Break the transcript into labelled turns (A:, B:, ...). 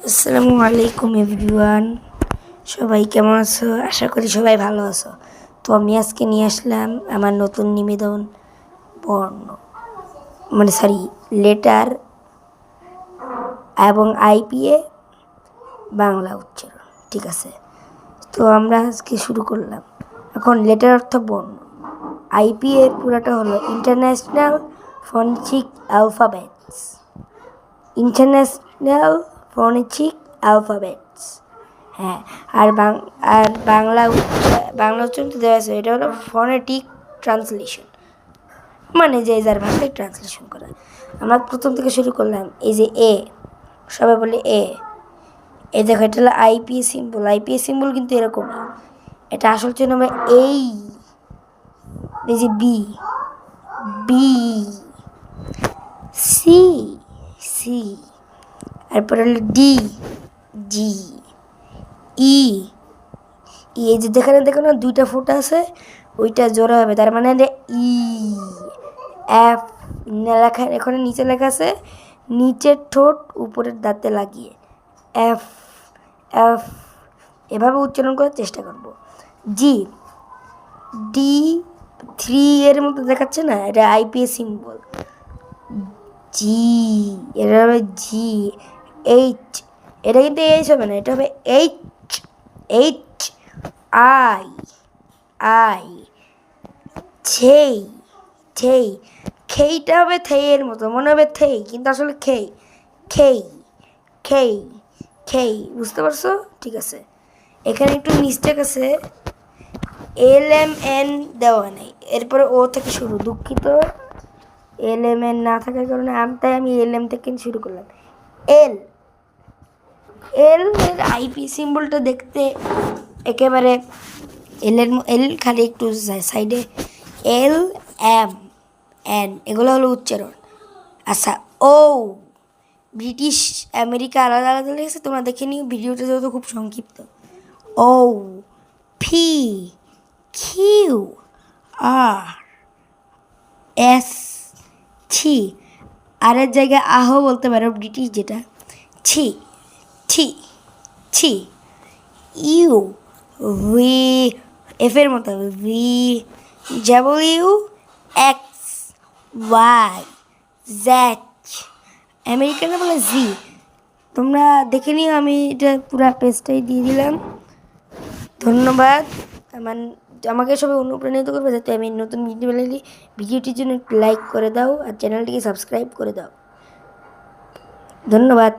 A: আসসালামু আলাইকুম এভরিওয়ান, সবাই কেমন আছো? আশা করি সবাই ভালো আছো। তো আমি আজকে নিয়ে আসলাম আমার নতুন নিবেদন বর্ণ লেটার এবং আইপিএ বাংলা উচ্চারণ। ঠিক আছে, তো আমরা আজকে শুরু করলাম। এখন লেটার অর্থ বর্ণ, আইপিএ পুরাটা হলো international phonetic alphabets. International phonetic alphabets, হ্যাঁ। আর বাংলা উচ্চারণ তো দেওয়া আছে, এটা হলো ফনেটিক ট্রান্সলেশন, মানে যে যার ভাষায় ট্রান্সলেশন করা। আমরা প্রথম থেকে শুরু করলাম। এই যে এ, সবাই বলে এ। এই দেখো, এটা হলো আইপিএ সিম্বল। আইপিএ সিম্বল কিন্তু এরকমই। এটা আসল চিহ্ন হবে এই যে বি, বি, সি, সি, তারপর হলো ডি, জি, ই, এই যে দেখো না দুইটা ফোঁটা আছে, ওইটা জোড়া হবে, তার মানে ই। এফ লেখা, এখানে নিচে লেখা আছে, নিচের ঠোঁট উপরের দাঁতে লাগিয়ে এফ, এফ, এভাবে উচ্চারণ করার চেষ্টা করব। জি, ডি, 3 এর মতো দেখাচ্ছে না, এটা আইপিএ সিম্বল। জি, এটা হবে জি। এইচ, এটা কিন্তু এইচ হবে না, এটা হবে এইচ, এইচ, আই, আই, ছেই, ছেই, খেইটা হবে থেইয়ের মতো, মনে হবে থেই, কিন্তু আসলে খেই, খেই, খেই, খেই, বুঝতে পারছো? ঠিক আছে, এখানে একটু মিস্টেক আছে, LMN দেওয়া নেই, এরপরে ও থেকে শুরু, দুঃখিত। LMN না থাকার কারণে তাই আমি LM থেকে শুরু করলাম। এল, এল এর আইপি সিম্বলটা দেখতে একেবারে এল খালি একটু সাইডে, এল, এম, এন, এগুলো হলো উচ্চারণ। আচ্ছা, ও, ব্রিটিশ আমেরিকা আলাদা আলাদা লেগেছে, তোমরা দেখে নিও, ভিডিওটা যেহেতু খুব সংক্ষিপ্ত। ও, পি, কিউ, আর, এস, ছি, আরের জায়গায় আহো বলতে পারো, ব্রিটিশ যেটা, ছি, ছি, ছি, ইউ, ভি, এফের মতো হবে, V, W, X, Y, Z, আমেরিকানে বলে জি। তোমরা দেখে নিও, আমি এটা পুরো পেজটাই দিয়ে দিলাম। ধন্যবাদ। আমাকে সবাই অনুপ্রাণিত করবে যাতে আমি নতুন ভিডিও বানাই। ভিডিওটির জন্য একটু লাইক করে দাও আর চ্যানেলটিকে সাবস্ক্রাইব করে দাও। ধন্যবাদ।